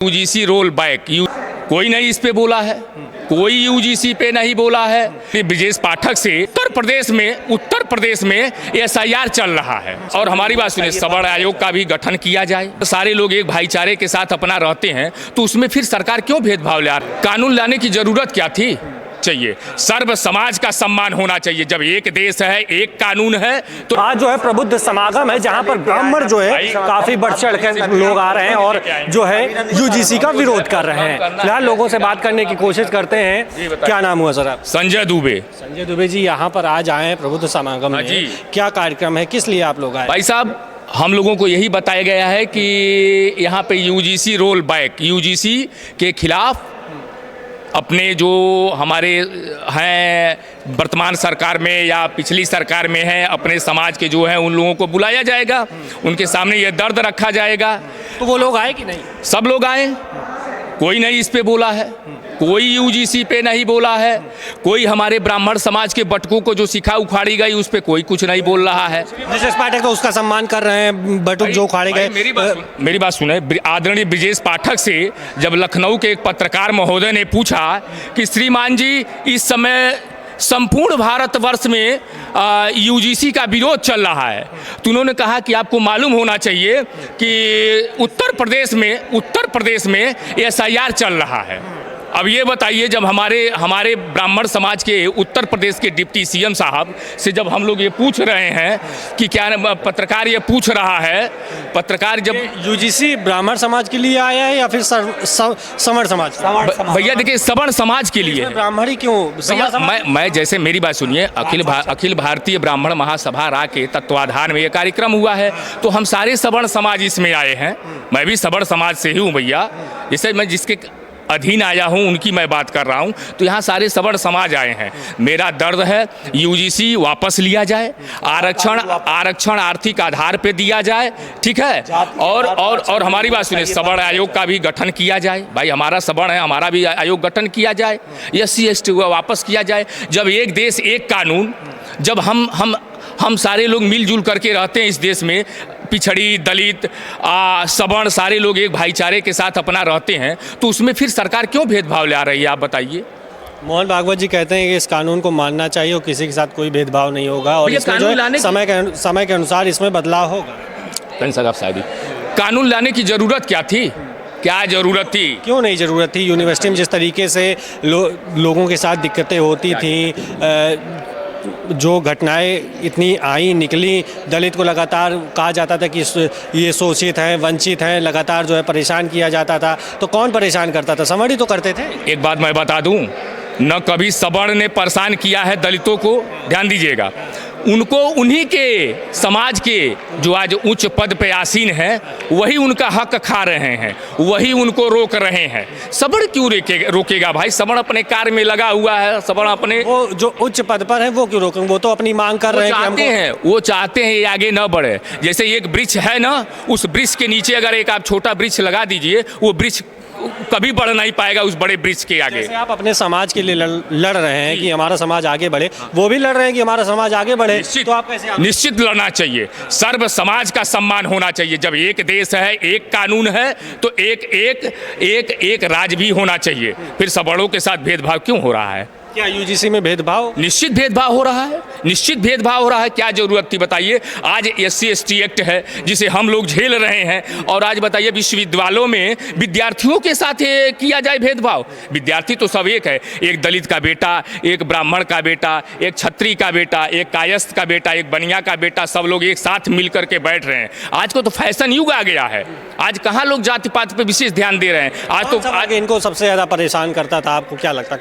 UGC roll back कोई नहीं इस पे बोला है, कोई यूजीसी पे नहीं बोला है। ब्रजेश पाठक से उत्तर प्रदेश में एसआईआर चल रहा है और हमारी बात सुनिए, सवर्ण आयोग का भी गठन किया जाए। सारे लोग एक भाईचारे के साथ अपना रहते हैं तो उसमें फिर सरकार क्यों भेदभाव ला रही? कानून लाने की जरूरत क्या थी? चाहिए सर्व समाज का सम्मान होना चाहिए। जब एक देश है, एक कानून है तो आज जो है प्रबुद्ध समागम है जहां पर ब्राह्मण जो है काफी बढ़ चढ़ के लोग आ रहे हैं और जो है यूजीसी का विरोध कर रहे हैं। फिलहाल लोगों से बात करने की कोशिश करते हैं। क्या नाम हुआ सर आप? संजय दुबे। संजय दुबे जी यहाँ पर आज आए हैं प्रबुद्ध समागम में, क्या कार्यक्रम है, किस लिए आप लोग आए? भाई साहब, हम लोगों को यही बताया गया है कि यहाँ पे यूजीसी रोल बैक, यूजीसी के खिलाफ अपने जो हमारे हैं वर्तमान सरकार में या पिछली सरकार में हैं, अपने समाज के जो हैं उन लोगों को बुलाया जाएगा, उनके सामने ये दर्द रखा जाएगा। तो वो लोग आए कि नहीं? सब लोग आए, कोई नहीं इस पे बोला है, कोई यूजीसी पे नहीं बोला है, कोई हमारे ब्राह्मण समाज के बटकों को जो सिखा उखाड़ी गई उस पे कोई कुछ नहीं बोल रहा है। ब्रजेश पाठक तो उसका सम्मान कर रहे हैं, बटुक जो उखाड़े गए। मेरी बात सुने, आदरणीय ब्रजेश पाठक से जब लखनऊ के एक पत्रकार महोदय ने पूछा कि श्रीमान जी इस समय संपूर्ण भारतवर्ष में यूजीसी का विरोध चल रहा है, तो उन्होंने कहा कि आपको मालूम होना चाहिए कि उत्तर प्रदेश में एसआईआर चल रहा है। अब ये बताइए, जब हमारे ब्राह्मण समाज के उत्तर प्रदेश के डिप्टी सीएम साहब से जब हम लोग ये पूछ रहे हैं कि क्या पत्रकार ये पूछ रहा है, पत्रकार जब यूजीसी ब्राह्मण समाज के लिए आया है या फिर सवर्ण समाज? भैया देखिए, सवर्ण समाज के लिए। ब्राह्मण ही क्यों? मैं जैसे मेरी बात सुनिए, अखिल भारतीय ब्राह्मण महासभा रा के तत्वाधान में ये कार्यक्रम हुआ है तो हम सारे सवर्ण समाज इसमें आए हैं। मैं भी सवर्ण समाज से ही हूँ भैया, जैसे मैं जिसके अधीन आया हूं उनकी मैं बात कर रहा हूं, तो यहाँ सारे सवर्ण समाज आए हैं। मेरा दर्द है यूजीसी वापस लिया जाए, आरक्षण आर्थिक आधार पे दिया जाए, ठीक है, और हमारी बात सुनिए, सवर्ण आयोग का भी गठन किया जाए। भाई हमारा सवर्ण है, हमारा भी आयोग गठन किया जाए, SC ST वापस किया जाए। जब एक देश एक कानून, जब हम सारे लोग मिलजुल करके रहते हैं इस देश में, पिछड़ी दलित सवर्ण सारे लोग एक भाईचारे के साथ अपना रहते हैं, तो उसमें फिर सरकार क्यों भेदभाव ला रही है? आप बताइए। मोहन भागवत जी कहते हैं कि इस कानून को मानना चाहिए और किसी के साथ कोई भेदभाव नहीं होगा और इसमें जो समय के अनुसार इसमें बदलाव होगा। साहब, कानून लाने की जरूरत क्या थी? क्या जरूरत थी? क्यों नहीं जरूरत थी? यूनिवर्सिटी में जिस तरीके से लोगों के साथ दिक्कतें होती थी, जो घटनाएं इतनी आई निकली, दलित को लगातार कहा जाता था कि ये शोषित हैं, वंचित हैं, लगातार जो है परेशान किया जाता था, तो कौन परेशान करता था? सवर्ण ही तो करते थे। एक बात मैं बता दूं, न कभी सवर्ण ने परेशान किया है दलितों को। ध्यान दीजिएगा, उनको उन्हीं के समाज के जो आज उच्च पद पे आसीन हैं वही उनका हक खा रहे हैं, वही उनको रोक रहे हैं। सवर्ण क्यों रोकेगा भाई? सवर्ण अपने कार्य में लगा हुआ है, सवर्ण अपने, वो जो उच्च पद पर है वो क्यों रोकेंगे? वो तो अपनी मांग कर रहे हैं। वो चाहते हैं ये आगे न बढ़े। जैसे एक वृक्ष है ना, उस वृक्ष के नीचे अगर एक आप छोटा वृक्ष लगा दीजिए, वो वृक्ष कभी बढ़ नहीं पाएगा उस बड़े वृक्ष के आगे। जैसे आप अपने समाज के लिए लड़ रहे हैं कि हमारा समाज आगे बढ़े, वो भी लड़ रहे हैं कि हमारा समाज आगे बढ़े, तो आप कैसे? निश्चित लड़ना चाहिए, सर्व समाज का सम्मान होना चाहिए। जब एक देश है, एक कानून है, तो एक राज भी होना चाहिए। फिर सवर्णों के साथ भेदभाव क्यों हो रहा है? क्या यूजीसी में भेदभाव? निश्चित भेदभाव हो रहा है, निश्चित भेदभाव हो रहा है। क्या जरूरत थी बताइए? आज SC ST एक्ट है जिसे हम लोग झेल रहे हैं, और आज बताइए विश्वविद्यालयों में विद्यार्थियों के साथ किया जाए भेदभाव। विद्यार्थी तो सब एक है, एक दलित का बेटा, एक ब्राह्मण का बेटा, एक क्षत्रिय का बेटा, एक कायस्थ का बेटा, एक बनिया का बेटा, सब लोग एक साथ मिल करके बैठ रहे हैं। आज को तो फैशन युग आ गया है, आज कहाँ लोग जाति पात पे विशेष ध्यान दे रहे हैं। आज इनको सबसे ज्यादा परेशान करता था, आपको क्या लगता है?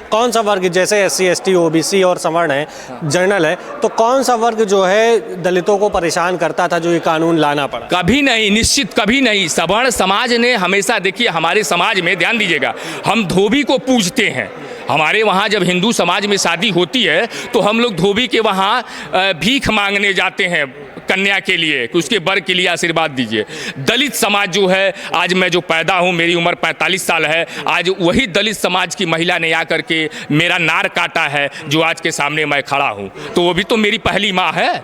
कौन सा वर्ग? जैसे SC ST OBC और सवर्ण है, जनरल है, तो कौन सा वर्ग जो है दलितों को परेशान करता था जो ये कानून लाना पड़ा? कभी नहीं, निश्चित कभी नहीं। सवर्ण समाज ने हमेशा, देखिए हमारे समाज में ध्यान दीजिएगा, हम धोबी को पूजते हैं। हमारे वहाँ जब हिंदू समाज में शादी होती है तो हम लोग धोबी के वहाँ भीख मांगने जाते हैं कन्या के लिए कि उसके वर के लिए आशीर्वाद दीजिए। दलित समाज जो है, आज मैं जो पैदा हूँ, मेरी उम्र 45 साल है, आज वही दलित समाज की महिला ने आकर के मेरा नार काटा है जो आज के सामने मैं खड़ा हूँ, तो वो भी तो मेरी पहली माँ है।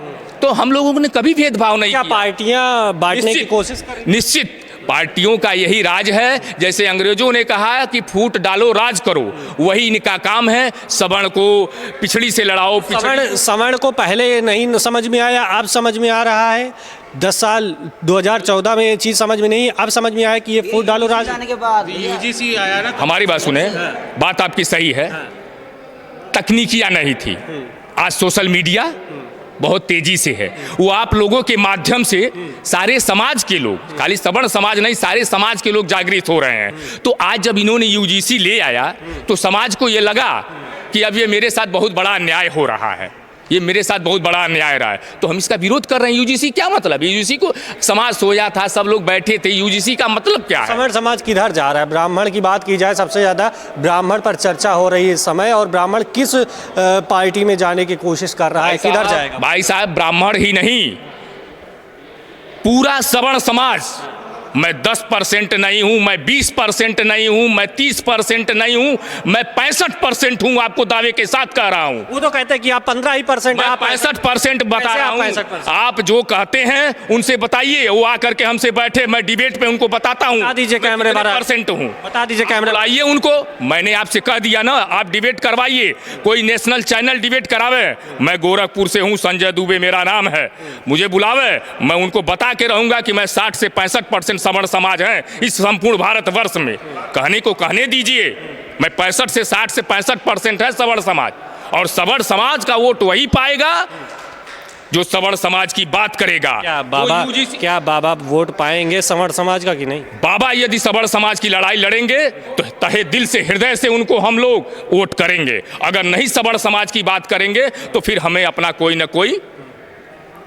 तो हम लोगों ने कभी भेदभाव नहीं किया। पार्टियां बांटने की कोशिश करें? निश्चित पार्टियों का यही राज है। जैसे अंग्रेजों ने कहा कि फूट डालो राज करो, वही इनका काम है। सवर्ण को पिछड़ी से लड़ाओ। सवर्ण को पहले नहीं समझ में आया, अब समझ में आ रहा है। 10 साल 2014 में ये चीज़ समझ में नहीं, अब समझ में आया कि ये फूट डालो राज। के बाद यूजीसी आया ना। हमारी बात सुने, बात आपकी सही है। तकनीकियाँ नहीं थी, आज सोशल मीडिया बहुत तेजी से है। वो आप लोगों के माध्यम से सारे समाज के लोग, खाली सवर्ण समाज नहीं, सारे समाज के लोग जागृत हो रहे हैं। तो आज जब इन्होंने यूजीसी ले आया तो समाज को ये लगा कि अब ये मेरे साथ बहुत बड़ा अन्याय हो रहा है, ये मेरे साथ बहुत बड़ा अन्याय रहा है, तो हम इसका विरोध कर रहे हैं। यूजीसी क्या मतलब? यूजीसी को समाज सोया था, सब लोग बैठे थे, यूजीसी का मतलब क्या है? सवर्ण समाज किधर जा रहा है? ब्राह्मण की बात की जाए, सबसे ज़्यादा ब्राह्मण पर चर्चा हो रही है इस समय, और ब्राह्मण किस पार्टी में जाने की कोशिश कर रहा है, किधर जाएगा? भाई साहब, ब्राह्मण ही नहीं, पूरा सवर्ण समाज। मैं 10% नहीं हूं, मैं 20% नहीं हूं, मैं 30% नहीं हूं, मैं 65% हूं। आपको दावे के साथ कह रहा हूं। वो तो कहते हैं कि आप 15% मैं 65% बता रहा हूं। आप जो कहते हैं उनसे बताइए, वो आकर के हमसे बैठे, मैं डिबेट पे उनको बताता हूं। बता दीजिए कैमरे पर % हूं, बता दीजिए कैमरे। आइए उनको, मैंने आपसे कह दिया ना, आप डिबेट करवाइए, कोई नेशनल चैनल डिबेट करावे। मैं गोरखपुर से हूं, संजय दुबे मेरा नाम है, मुझे बुलावे, मैं उनको बता के रहूंगा कि मैं 60 से 65% सवर्ण समाज है इस संपूर्ण भारतवर्ष में। कहने को कहने दीजिए, मैं 65 से 60 से 65% है सवर्ण समाज, और सवर्ण समाज का वोट वही पाएगा जो सवर्ण समाज की बात करेगा। क्या बाबा वोट पाएंगे सवर्ण समाज का कि नहीं? बाबा यदि सवर्ण समाज की लड़ाई लड़ेंगे तो तहे दिल से, हृदय से उनको हम लोग वोट करेंगे। अगर नहीं सवर्ण समाज की बात करेंगे तो फिर हमें अपना कोई ना कोई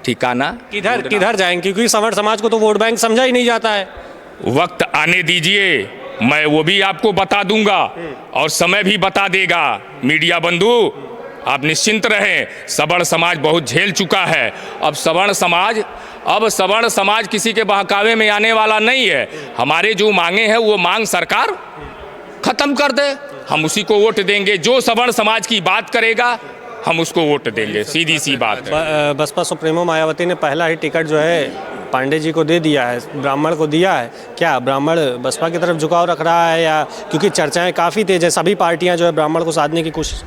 ठिकाना किधर जाएंगे, क्योंकि सवर्ण समाज को तो वोट बैंक समझा ही नहीं जाता है। वक्त आने दीजिए, मैं वो भी आपको बता दूंगा और समय भी बता देगा। मीडिया बंधु, आप निश्चिंत रहें, सवर्ण समाज बहुत झेल चुका है। अब सवर्ण समाज किसी के बहकावे में आने वाला नहीं है। हमारे जो मांगे हैं वो मांग सरकार खत्म कर दे, हम उसी को वोट देंगे। जो सवर्ण समाज की बात करेगा हम उसको वोट देंगे, सीधी सी बात है। बसपा सुप्रीमो मायावती ने पहला ही टिकट जो है पांडे जी को दे दिया है, ब्राह्मण को दिया है। क्या ब्राह्मण बसपा की तरफ झुकाव रख रहा है, या क्योंकि चर्चाएं काफ़ी तेज है, सभी पार्टियां जो है ब्राह्मण को साधने की कोशिश?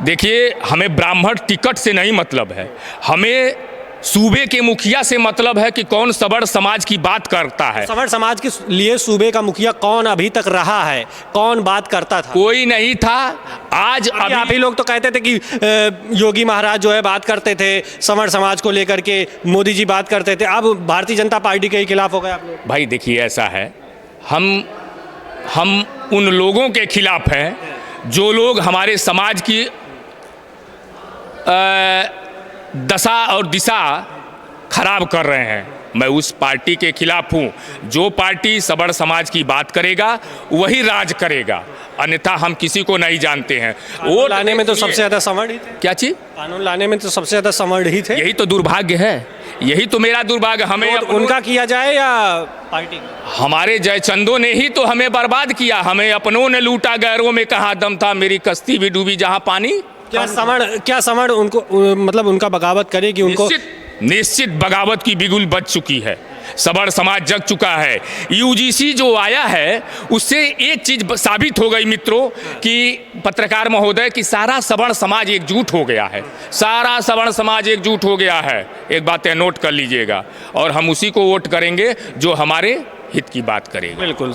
देखिए, हमें ब्राह्मण टिकट से नहीं मतलब है, हमें सूबे के मुखिया से मतलब है कि कौन सवर्ण समाज की बात करता है। सवर्ण समाज के लिए सूबे का मुखिया कौन अभी तक रहा है, कौन बात करता था? कोई नहीं था। आज अभी आप ही लोग तो कहते थे कि योगी महाराज जो है बात करते थे सवर्ण समाज को लेकर के, मोदी जी बात करते थे, अब भारतीय जनता पार्टी के खिलाफ हो गए आप लोग। भाई देखिए, ऐसा है, हम उन लोगों के खिलाफ हैं जो लोग हमारे समाज की दशा और दिशा खराब कर रहे हैं। मैं उस पार्टी के खिलाफ हूँ। जो पार्टी सवर्ण समाज की बात करेगा वही राज करेगा, अन्यथा हम किसी को नहीं जानते हैं। वोट लाने में तो सबसे ज़्यादा सवर्ण ही थे। क्या चीज़? कानून लाने में तो सबसे ज़्यादा सवर्ण ही थे। यही तो दुर्भाग्य है, यही तो मेरा दुर्भाग्य। हमें उनका किया जाए या पार्टी? हमारे जयचंदों ने ही तो हमें बर्बाद किया, हमें अपनों ने लूटा, गैरों में कहाँ दम था, मेरी कश्ती भी डूबी जहाँ पानी। क्या सवर्ण उनको मतलब उनका बगावत करे कि उनको? निश्चित बगावत की बिगुल बज चुकी है, सवर्ण समाज जग चुका है। यूजीसी जो आया है उससे एक चीज साबित हो गई मित्रों कि पत्रकार महोदय कि सारा सवर्ण समाज एकजुट हो गया है, सारा सवर्ण समाज एकजुट हो गया है। एक बात है, नोट कर लीजिएगा, और हम उसी को वोट करेंगे जो हमारे हित की बात करेगा। बिल्कुल।